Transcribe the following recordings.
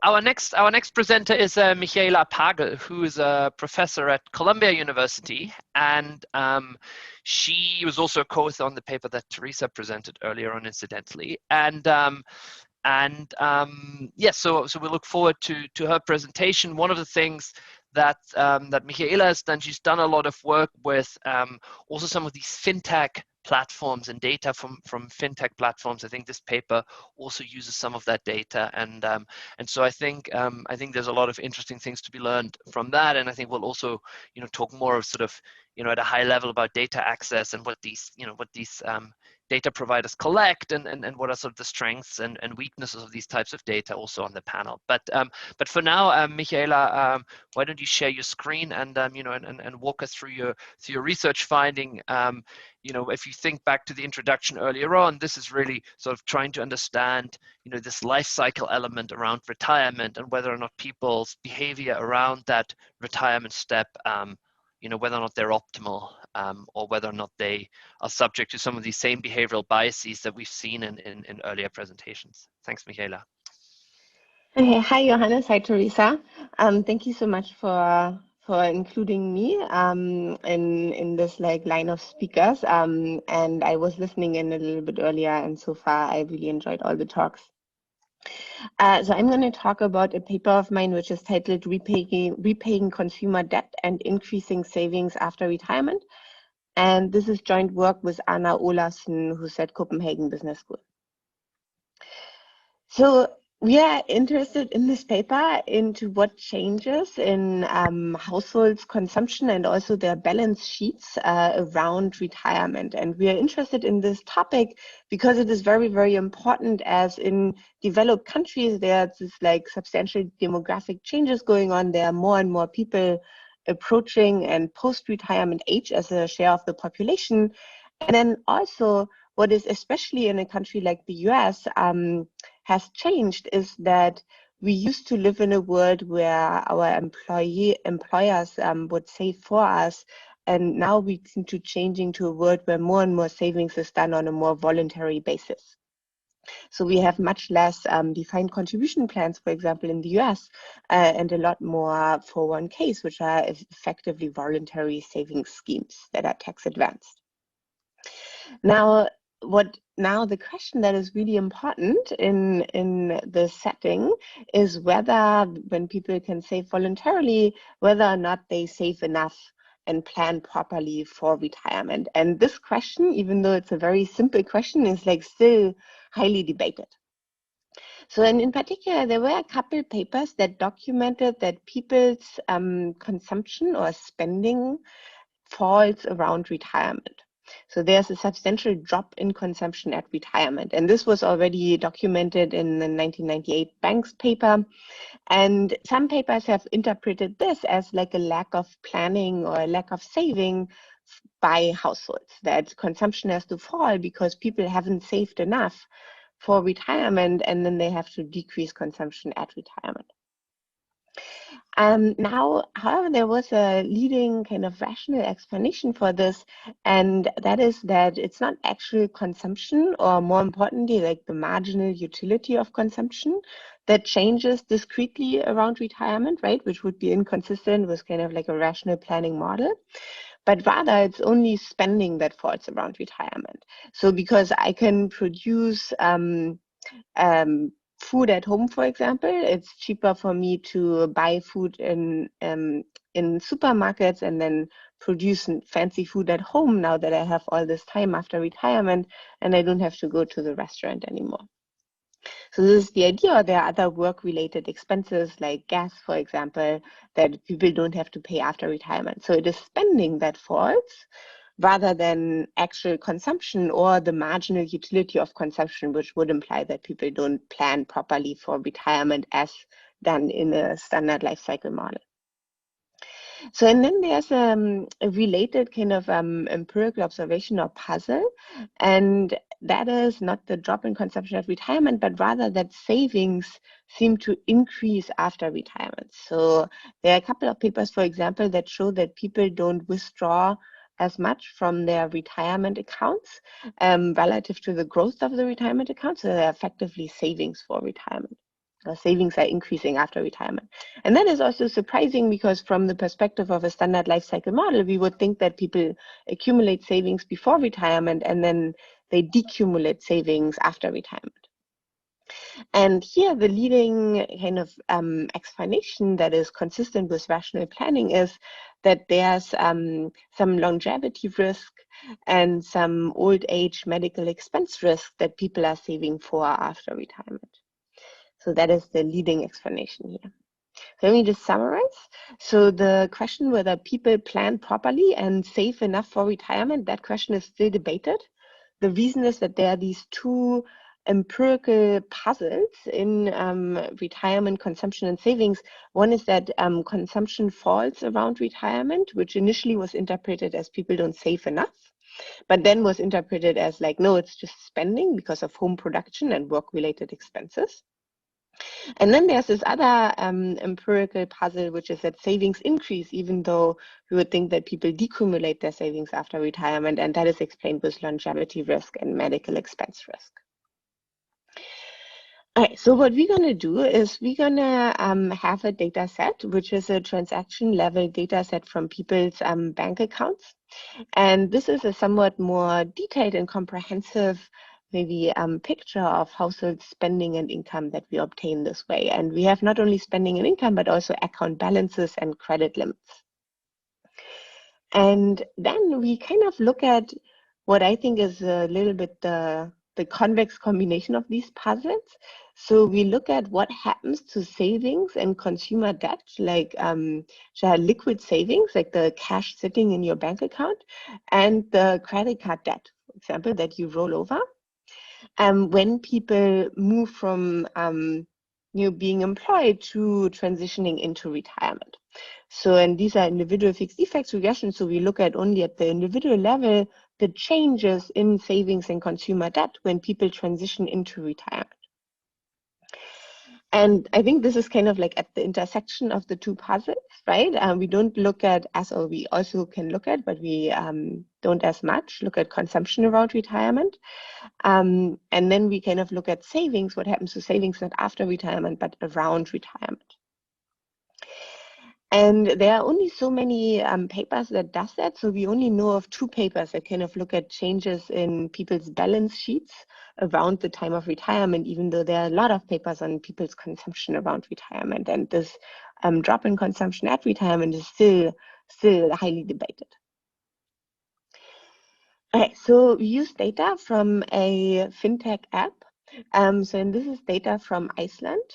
our next presenter is Michaela Pagel, who is a professor at Columbia University, and she was also a co-author on the paper that Teresa presented earlier on, incidentally. Yes, so we look forward to her presentation. One of the things that Michaela has done, she's done a lot of work with also some of these fintech platforms and data from fintech platforms. I think this paper also uses some of that data, and so I think there's a lot of interesting things to be learned from that. And I think we'll also talk more of sort of at a high level about data access and what these data providers collect, and what are sort of the strengths and weaknesses of these types of data also on the panel. But for now, Michaela, why don't you share your screen and and walk us through your research finding. If you think back to the introduction earlier on, this is really sort of trying to understand this life cycle element around retirement, and whether or not people's behavior around that retirement step, whether or not they're optimal, or whether or not they are subject to some of these same behavioral biases that we've seen in earlier presentations. Thanks, Michaela. Okay. Hi, Johannes. Hi, Teresa. Thank you so much for including me in this line of speakers. And I was listening in a little bit earlier, and so far I really enjoyed all the talks. So I'm going to talk about a paper of mine which is titled Repaying Consumer Debt and Increasing Savings After Retirement. And this is joint work with Anna Olafsen, who's at Copenhagen Business School. So we are interested in this paper into what changes in households' consumption and also their balance sheets around retirement. And we are interested in this topic because it is very, very important, as in developed countries, there's this substantial demographic changes going on. There are more and more people approaching and post-retirement age as a share of the population. And then also, what is especially in a country like the US has changed is that we used to live in a world where our employers would save for us, and now we seem to changing to a world where more and more savings is done on a more voluntary basis. So we have much less defined contribution plans, for example, in the US, and a lot more 401ks, which are effectively voluntary savings schemes that are tax advanced. Now the question that is really important in this setting is whether, when people can save voluntarily, whether or not they save enough and plan properly for retirement. And this question, even though it's a very simple question, is still highly debated. So, and in particular, there were a couple papers that documented that people's consumption or spending falls around retirement. So there's a substantial drop in consumption at retirement. And this was already documented in the 1998 Banks paper. And some papers have interpreted this as a lack of planning or a lack of saving by households, that consumption has to fall because people haven't saved enough for retirement, and then they have to decrease consumption at retirement. Now, however, there was a leading kind of rational explanation for this, and that is that it's not actual consumption, or more importantly, the marginal utility of consumption, that changes discretely around retirement, right? Which would be inconsistent with kind of a rational planning model. But rather, it's only spending that falls around retirement. So because I can produce food at home, for example, it's cheaper for me to buy food in supermarkets and then produce fancy food at home now that I have all this time after retirement, and I don't have to go to the restaurant anymore. So this is the idea. Or there are other work-related expenses like gas, for example, that people don't have to pay after retirement. So it is spending that falls rather than actual consumption or the marginal utility of consumption, which would imply that people don't plan properly for retirement as done in a standard life cycle model. So, and then there's a related kind of empirical observation or puzzle, and that is not the drop in consumption at retirement, but rather that savings seem to increase after retirement. So there are a couple of papers, for example, that show that people don't withdraw as much from their retirement accounts relative to the growth of the retirement account. So they're effectively savings for retirement. savings are increasing after retirement. And that is also surprising because from the perspective of a standard life cycle model, we would think that people accumulate savings before retirement and then they decumulate savings after retirement. And here the leading kind of explanation that is consistent with rational planning is that there's some longevity risk and some old age medical expense risk that people are saving for after retirement. So that is the leading explanation here. Let me just summarize. So the question whether people plan properly and save enough for retirement, that question is still debated. The reason is that there are these two empirical puzzles in retirement, consumption, and savings. One is that consumption falls around retirement, which initially was interpreted as people don't save enough, but then was interpreted as like, no, it's just spending because of home production and work-related expenses. And then there's this other empirical puzzle, which is that savings increase, even though we would think that people decumulate their savings after retirement, and that is explained with longevity risk and medical expense risk. Okay, so what we're going to do is we're going to have a data set, which is a transaction level data set from people's bank accounts. And this is a somewhat more detailed and comprehensive maybe picture of household spending and income that we obtain this way. And we have not only spending and income, but also account balances and credit limits. And then we kind of look at what I think is a little bit the convex combination of these puzzles. So we look at what happens to savings and consumer debt, like liquid savings, like the cash sitting in your bank account, and the credit card debt, for example, that you roll over. When people move from being employed to transitioning into retirement. So, and these are individual fixed effects regression. So we look at only at the individual level, the changes in savings and consumer debt when people transition into retirement. And I think this is kind of like at the intersection of the two puzzles, right? We don't look at, or we also can look at, but we don't as much look at consumption around retirement. And then we kind of look at savings, what happens to savings not after retirement, but around retirement. And there are only so many papers that does that. So we only know of two papers that kind of look at changes in people's balance sheets around the time of retirement, even though there are a lot of papers on people's consumption around retirement. And this drop in consumption at retirement is still highly debated. Okay, so we use data from a fintech app. And this is data from Iceland.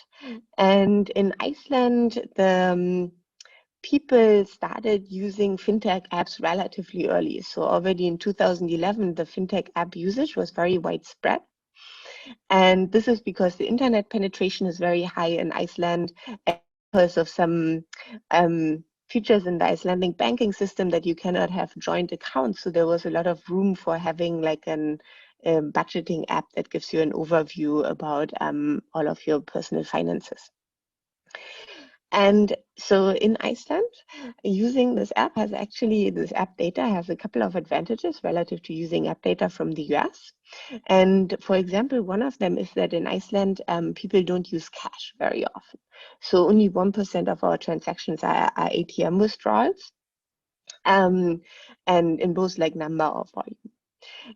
And in Iceland, the people started using fintech apps relatively early. So already in 2011, the fintech app usage was very widespread. And this is because the internet penetration is very high in Iceland and because of some features in the Icelandic banking system that you cannot have joint accounts. So there was a lot of room for having like a budgeting app that gives you an overview about all of your personal finances. And so in Iceland, using this app this app data has a couple of advantages relative to using app data from the US. And for example, one of them is that in Iceland, people don't use cash very often. So only 1% of our transactions are ATM withdrawals, and in both like number or volume.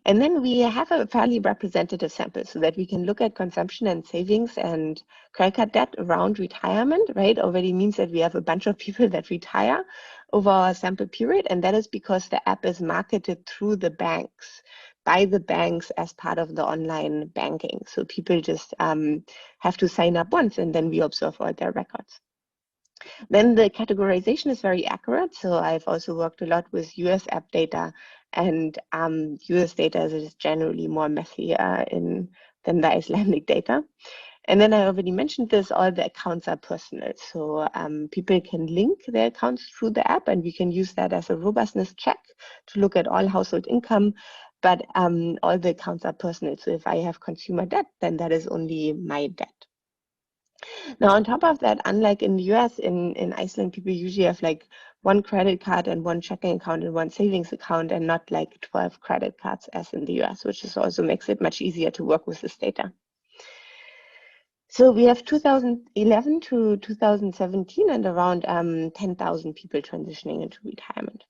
And then we have a fairly representative sample so that we can look at consumption and savings and credit card debt around retirement, right? Already means that we have a bunch of people that retire over our sample period. And that is because the app is marketed through the banks, by the banks as part of the online banking. So people just have to sign up once and then we observe all their records. Then the categorization is very accurate. So I've also worked a lot with US app data, and US data is generally more messy than the Icelandic data. And then I already mentioned this, all the accounts are personal. So people can link their accounts through the app, and we can use that as a robustness check to look at all household income. But all the accounts are personal. So if I have consumer debt, then that is only my debt. Now, on top of that, unlike in the US, in Iceland, people usually have like one credit card and one checking account and one savings account, and not like 12 credit cards as in the US, which is also makes it much easier to work with this data. So we have 2011 to 2017 and around 10,000 people transitioning into retirement.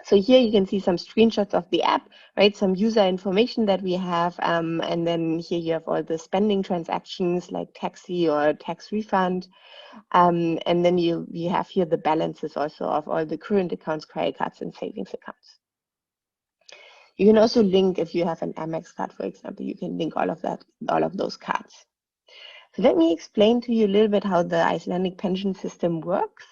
So here you can see some screenshots of the app, right? Some user information that we have. And then here you have all the spending transactions like taxi or tax refund. And then you have here the balances also of all the current accounts, credit cards, and savings accounts. You can also link, if you have an Amex card, for example, you can link all of those cards. So let me explain to you a little bit how the Icelandic pension system works.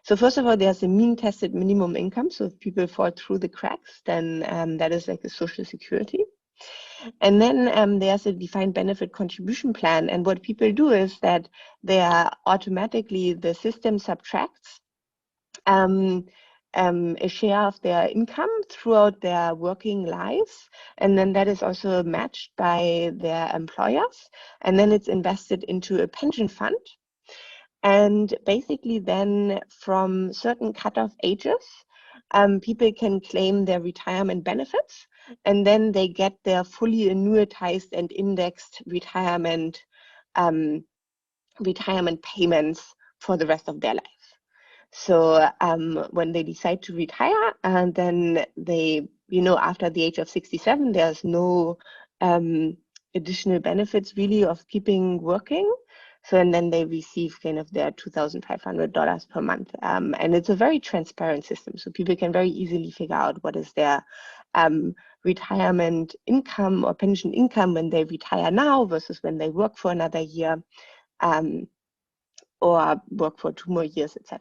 So first of all, there's a mean tested minimum income. So if people fall through the cracks, then that is like a social security. And then there's a defined benefit contribution plan. And what people do is that they are automatically, the system subtracts a share of their income throughout their working lives, and then that is also matched by their employers, and then it's invested into a pension fund. And basically then from certain cutoff ages, people can claim their retirement benefits, and then they get their fully annuitized and indexed retirement payments for the rest of their life. So when they decide to retire, and then they, after the age of 67, there's no additional benefits really of keeping working. So, and then they receive kind of their $2,500 per month. And it's a very transparent system. So people can very easily figure out what is their retirement income or pension income when they retire now versus when they work for another year or work for 2 more years, etc.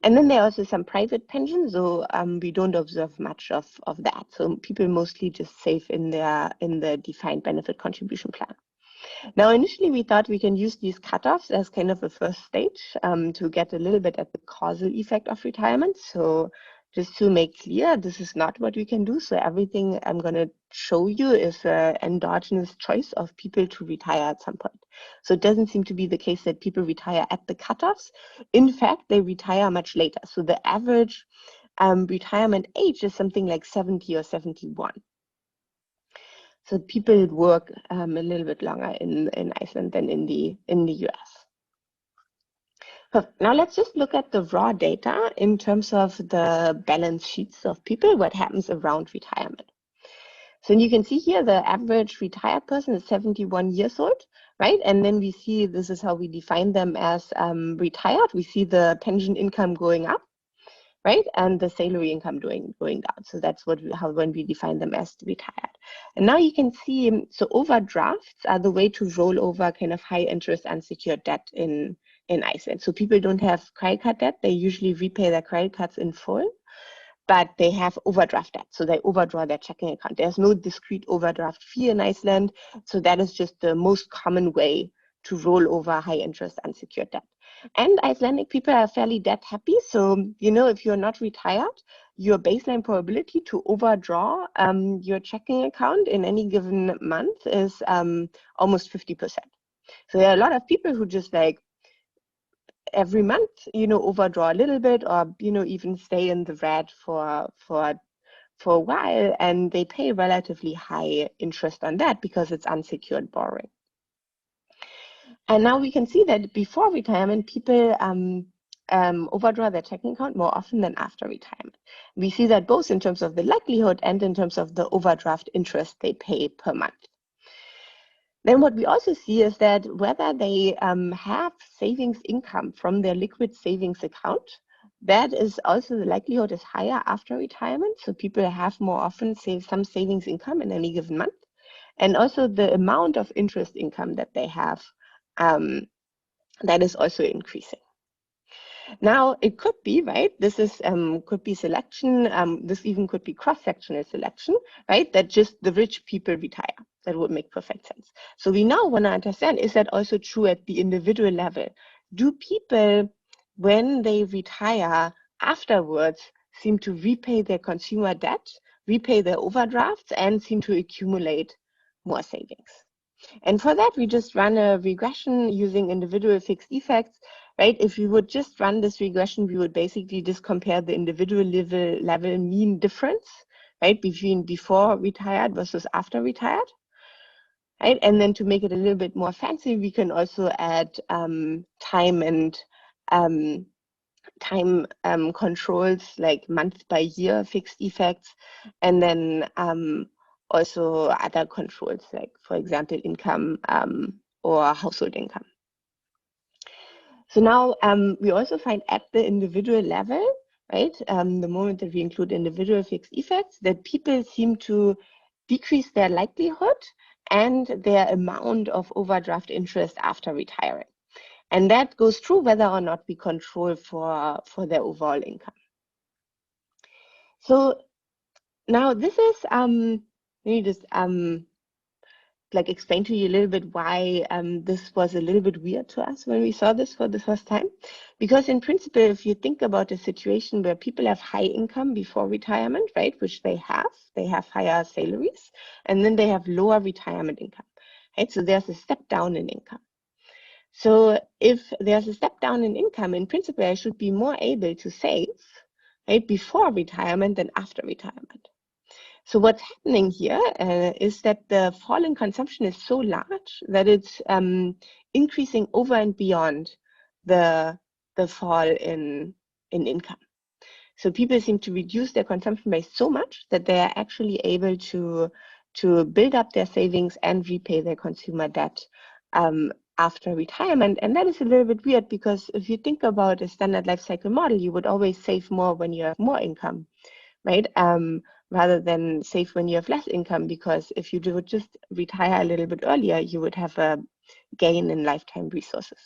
And then there are also some private pensions, so we don't observe much of that. So people mostly just save in the defined benefit contribution plan. Now, initially, we thought we can use these cutoffs as kind of a first stage to get a little bit at the causal effect of retirement. So just to make clear, this is not what we can do. So everything I'm going to show you is an endogenous choice of people to retire at some point. So it doesn't seem to be the case that people retire at the cutoffs. In fact, they retire much later. So the average retirement age is something like 70 or 71. So people work a little bit longer in Iceland than in the US. Now let's just look at the raw data in terms of the balance sheets of people, what happens around retirement. So you can see here the average retired person is 71 years old, right? And then we see, this is how we define them as retired. We see the pension income going up, right? And the salary income going down. So that's when we define them as retired. And now you can see, so overdrafts are the way to roll over kind of high interest unsecured debt in Iceland. So people don't have credit card debt. They usually repay their credit cards in full, but they have overdraft debt. So they overdraw their checking account. There's no discrete overdraft fee in Iceland. So that is just the most common way to roll over high interest unsecured debt. And Icelandic people are fairly debt happy. So, if you're not retired, your baseline probability to overdraw your checking account in any given month is almost 50%. So there are a lot of people who just like every month, overdraw a little bit or, even stay in the red for a while, and they pay relatively high interest on that because it's unsecured borrowing. And now we can see that before retirement, people overdraw their checking account more often than after retirement. We see that both in terms of the likelihood and in terms of the overdraft interest they pay per month. Then what we also see is that whether they have savings income from their liquid savings account, that is also the likelihood is higher after retirement. So people have more often some savings income in any given month. And also the amount of interest income that they have, that is also increasing. Now, it could be, right, this is could be selection, this even could be cross-sectional selection, right, that just the rich people retire. That would make perfect sense. So we now want to understand, is that also true at the individual level? Do people, when they retire afterwards, seem to repay their consumer debt, repay their overdrafts, and seem to accumulate more savings? And for that, we just run a regression using individual fixed effects, right? If we would just run this regression, we would basically just compare the individual level mean difference, right, between before retired versus after retired. right? And then to make it a little bit more fancy, we can also add time and time controls like month by year fixed effects, and then also other controls like, for example, income or household income. So now we also find at the individual level, right, the moment that we include individual fixed effects, that people seem to decrease their likelihood and their amount of overdraft interest after retiring. And that goes through whether or not we control for their overall income. So now this is, let me just like explain to you a little bit why this was a little bit weird to us when we saw this for the first time. Because in principle, if you think about a situation where people have high income before retirement, right, which they have higher salaries, and then they have lower retirement income, right? So there's a step down in income. So if there's a step down in income, in principle, I should be more able to save, right, before retirement than after retirement. So what's happening here is that the fall in consumption is so large that it's increasing over and beyond the fall in income. So people seem to reduce their consumption by so much that they are actually able to build up their savings and repay their consumer debt after retirement. And that is a little bit weird, because if you think about a standard life cycle model, you would always save more when you have more income, right? Rather than save when you have less income, because if you would just retire a little bit earlier, you would have a gain in lifetime resources.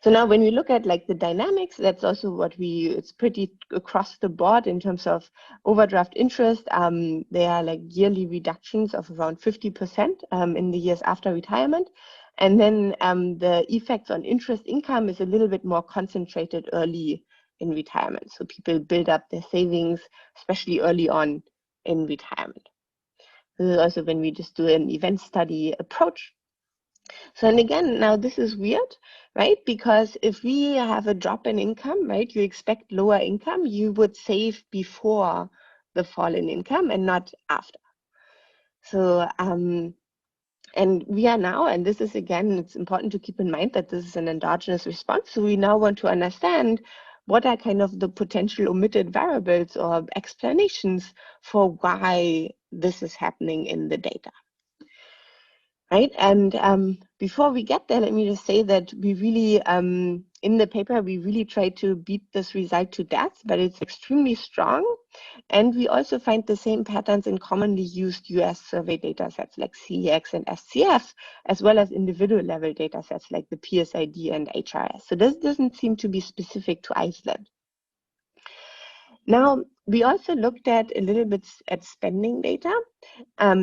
So now when we look at like the dynamics, that's also what it's pretty across the board in terms of overdraft interest. There are like yearly reductions of around 50% in the years after retirement. And then the effects on interest income is a little bit more concentrated early in retirement. So people build up their savings, especially early on in retirement. This is also when we just do an event study approach. So, and again, now this is weird, right? Because if we have a drop in income, right, you expect lower income, you would save before the fall in income and not after. So, and we are now, and this is again, it's important to keep in mind that this is an endogenous response. So we now want to understand what are kind of the potential omitted variables or explanations for why this is happening in the data. Right, and before we get there, let me just say that we really, in the paper, we really try to beat this result to death, but it's extremely strong. And we also find the same patterns in commonly used US survey data sets like CEX and SCF, as well as individual level data sets like the PSID and HRS. So this doesn't seem to be specific to Iceland. Now, we also looked at a little bit at spending data,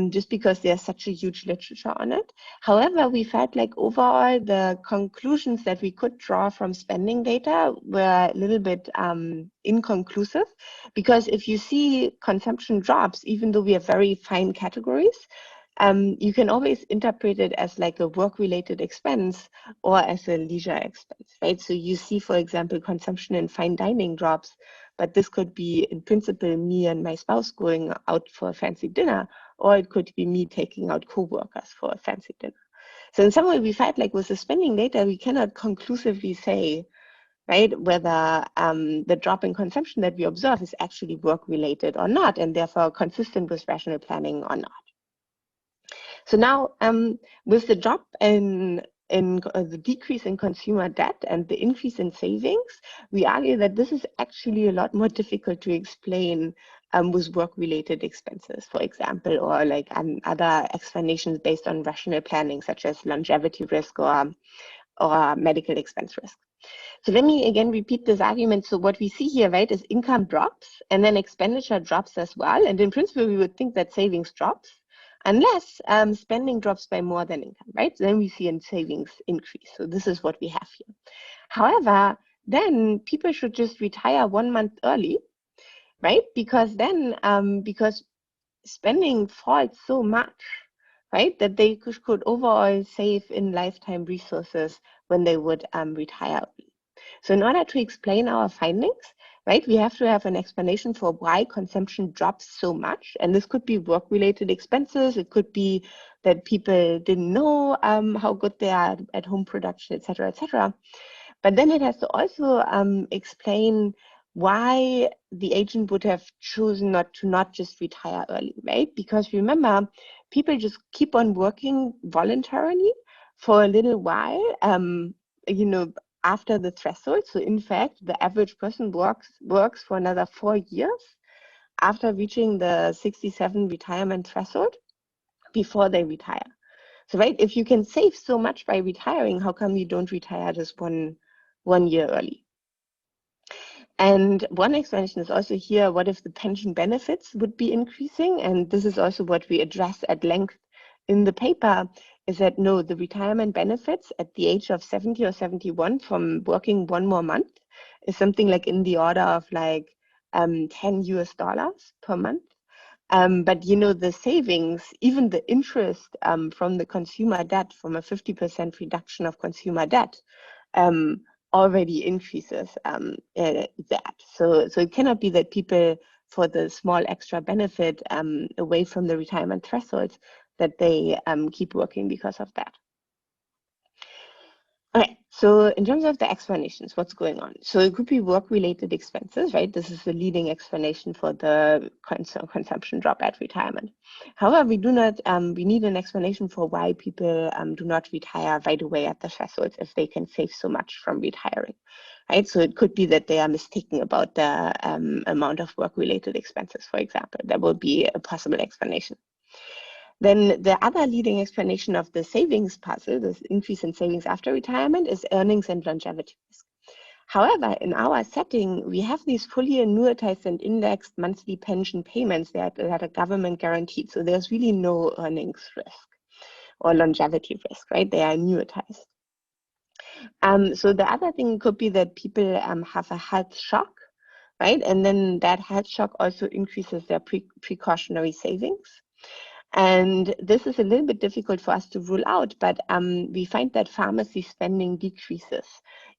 just because there's such a huge literature on it. However, we felt like overall the conclusions that we could draw from spending data were a little bit inconclusive, because if you see consumption drops, even though we have very fine categories, you can always interpret it as like a work-related expense or as a leisure expense, right? So you see, for example, consumption in fine dining drops, but this could be, in principle, me and my spouse going out for a fancy dinner, or it could be me taking out co-workers for a fancy dinner. So in some way, we felt like with the spending data, we cannot conclusively say, right, whether the drop in consumption that we observe is actually work-related or not, and therefore consistent with rational planning or not. So now, with the drop in the decrease in consumer debt and the increase in savings, we argue that this is actually a lot more difficult to explain with work-related expenses, for example, or like other explanations based on rational planning, such as longevity risk or medical expense risk. So let me again repeat this argument. So what we see here, right, is income drops and then expenditure drops as well. And in principle, we would think that savings drops, unless spending drops by more than income, right? So then we see a savings increase. So this is what we have here. However, then people should just retire 1 month early, right? Because then, because spending falls so much, right, that they could overall save in lifetime resources when they would retire early. So in order to explain our findings, right? We have to have an explanation for why consumption drops so much. And this could be work-related expenses. It could be that people didn't know how good they are at home production, et cetera, et cetera. But then it has to also explain why the agent would have chosen not just retire early, right? Because remember, people just keep on working voluntarily for a little while, you know, after the threshold. So in fact, the average person works for another 4 years after reaching the 67 retirement threshold before they retire. So right, if you can save so much by retiring, how come you don't retire just one year early? And one explanation is also here, what if the pension benefits would be increasing? And this is also what we address at length in the paper, is that no, the retirement benefits at the age of 70 or 71 from working one more month is something like in the order of like $10 per month. But you know, the savings, even the interest from the consumer debt, from a 50% reduction of consumer debt, already increases that. So it cannot be that people, for the small extra benefit away from the retirement threshold, that they keep working because of that. Okay, so in terms of the explanations, what's going on? So it could be work-related expenses, right? This is the leading explanation for the consumption drop at retirement. However, we need an explanation for why people do not retire right away at the thresholds if they can save so much from retiring, right? So it could be that they are mistaken about the amount of work-related expenses, for example. That would be a possible explanation. Then the other leading explanation of the savings puzzle, this increase in savings after retirement, is earnings and longevity risk. However, in our setting, we have these fully annuitized and indexed monthly pension payments that are government guaranteed. So there's really no earnings risk or longevity risk, right? They are annuitized. So the other thing could be that people have a health shock, right? And then that health shock also increases their precautionary savings. And this is a little bit difficult for us to rule out, but we find that pharmacy spending decreases,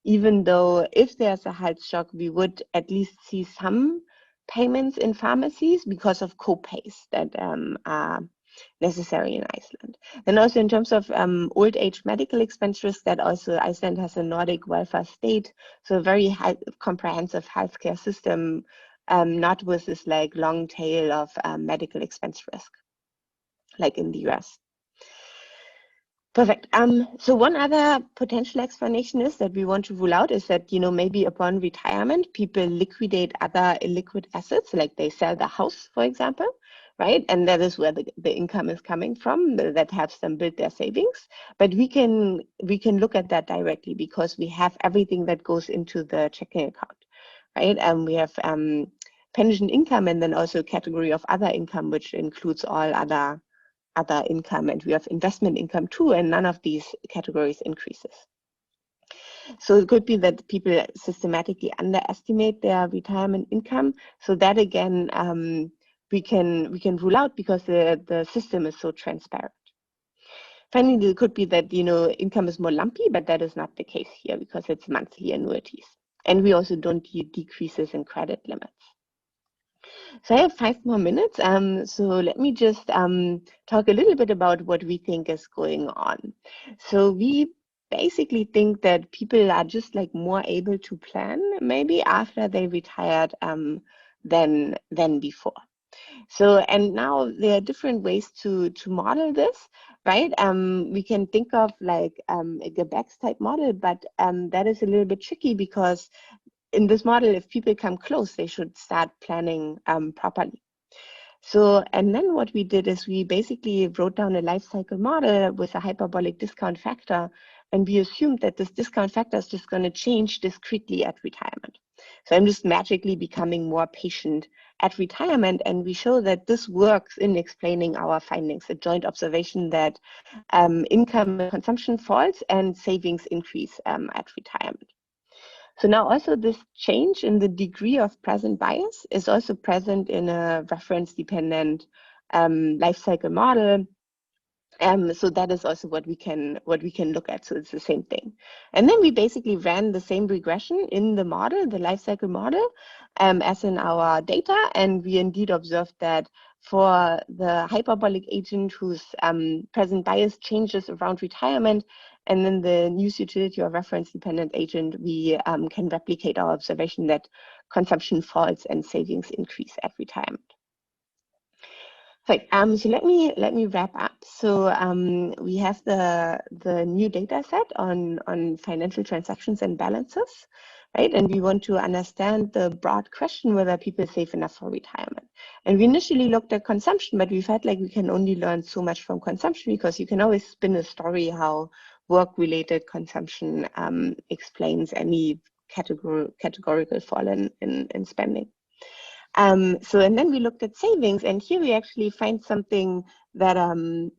even though if there's a health shock, we would at least see some payments in pharmacies because of co-pays that are necessary in Iceland. And also in terms of old age medical expense risk, that also Iceland has a Nordic welfare state, so a very comprehensive healthcare system, not with this like long tail of medical expense risk, like in the US. Perfect. So one other potential explanation is that we want to rule out is that, you know, maybe upon retirement, people liquidate other illiquid assets, like they sell the house, for example, right? And that is where the income is coming from, that helps them build their savings. But we can look at that directly because we have everything that goes into the checking account, right? We have pension income and then also a category of other income, which includes all other income, and we have investment income too, and none of these categories increases. So it could be that people systematically underestimate their retirement income. So that again, we can rule out because the system is so transparent. Finally, it could be that, you know, income is more lumpy, but that is not the case here because it's monthly annuities. And we also don't see decreases in credit limits. So I have 5 more minutes. So let me just talk a little bit about what we think is going on. So we basically think that people are just like more able to plan maybe after they retired than before. So, and now there are different ways to model this, right? We can think of like a Gebecks type model, but that is a little bit tricky because in this model, if people come close, they should start planning properly. So, and then what we did is we basically wrote down a life cycle model with a hyperbolic discount factor, and we assumed that this discount factor is just going to change discretely at retirement. So I'm just magically becoming more patient at retirement, and we show that this works in explaining our findings, a joint observation that income and consumption falls and savings increase at retirement. So now also this change in the degree of present bias is also present in a reference-dependent life cycle model So that is also what we can look at. So it's the same thing. And then we basically ran the same regression in the model, the life cycle model, as in our data. And we indeed observed that for the hyperbolic agent whose present bias changes around retirement, and then the news utility or reference dependent agent, we can replicate our observation that consumption falls and savings increase at retirement. Right. So let me wrap up. So we have the new data set on financial transactions and balances, right? And we want to understand the broad question whether people save enough for retirement. And we initially looked at consumption, but we felt like we can only learn so much from consumption because you can always spin a story how work-related consumption explains any categorical fall in spending. And then we looked at savings, and here we actually find something that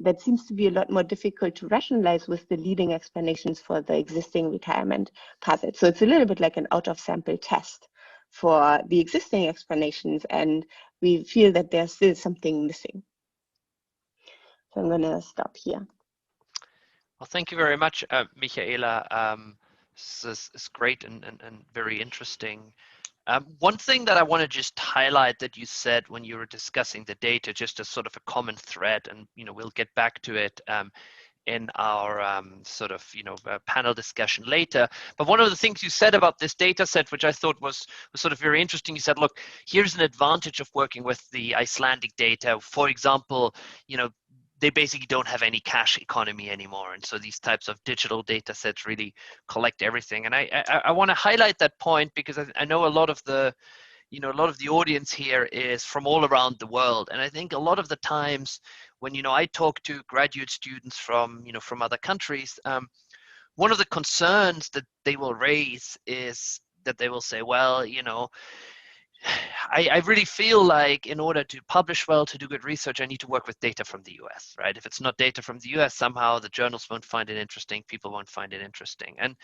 that seems to be a lot more difficult to rationalize with the leading explanations for the existing retirement puzzle. So it's a little bit like an out-of-sample test for the existing explanations, and we feel that there's still something missing. So I'm going to stop here. Well, thank you very much, Michaela. This is great and very interesting. One thing that I want to just highlight that you said when you were discussing the data, just as sort of a common thread, and we'll get back to it in our sort of panel discussion later. But one of the things you said about this data set, which I thought was sort of very interesting, you said, look, here's an advantage of working with the Icelandic data. For example, they basically don't have any cash economy anymore, and so these types of digital data sets really collect everything. And I want to highlight that point because I know a lot of the audience here is from all around the world, and I think a lot of the times when I talk to graduate students from from other countries, one of the concerns that they will raise is that they will say, well, I really feel like in order to publish well, to do good research, I need to work with data from the US, right? If it's not data from the US, somehow the journals won't find it interesting, people won't find it interesting. And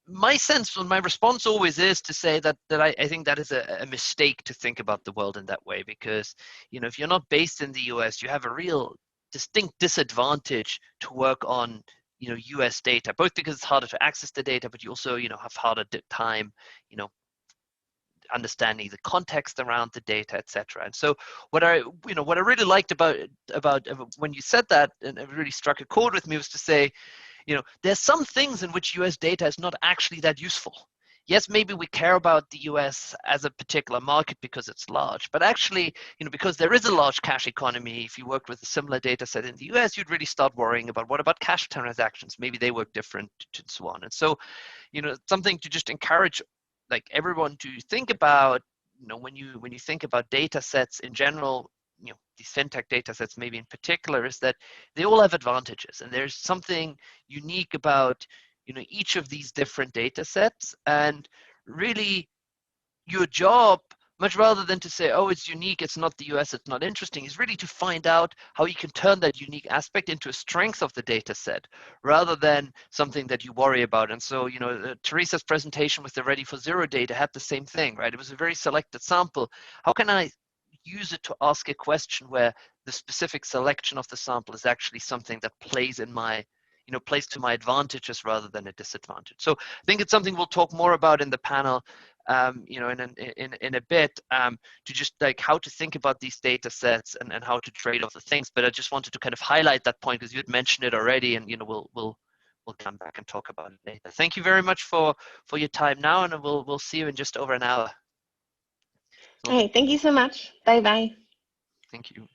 my sense, my response always is to say that I think that is a mistake to think about the world in that way, because if you're not based in the US, you have a real distinct disadvantage to work on US data, both because it's harder to access the data, but you also have harder time understanding the context around the data, etc. And so what I really liked about when you said that, and it really struck a chord with me, was to say, there's some things in which US data is not actually that useful. Yes, maybe we care about the US as a particular market because it's large, but actually, because there is a large cash economy, if you worked with a similar data set in the US, you'd really start worrying about what about cash transactions? Maybe they work different and so on. And so, something to just encourage like everyone to think about, when you think about data sets in general, these fintech data sets maybe in particular, is that they all have advantages, and there's something unique about each of these different data sets. And really your job, much rather than to say, oh, it's unique, it's not the US, it's not interesting, is really to find out how you can turn that unique aspect into a strength of the data set rather than something that you worry about. And so, Teresa's presentation with the Ready for Zero data had the same thing, right? It was a very selected sample. How can I use it to ask a question where the specific selection of the sample is actually something that plays in my plays to my advantages rather than a disadvantage? So I think it's something we'll talk more about in the panel, in a bit, to just like how to think about these data sets and how to trade off the things. But I just wanted to kind of highlight that point because you had mentioned it already, and we'll come back and talk about it later. Thank you very much for your time now, and we'll see you in just over an hour. All right, thank you so much. Bye bye. Thank you.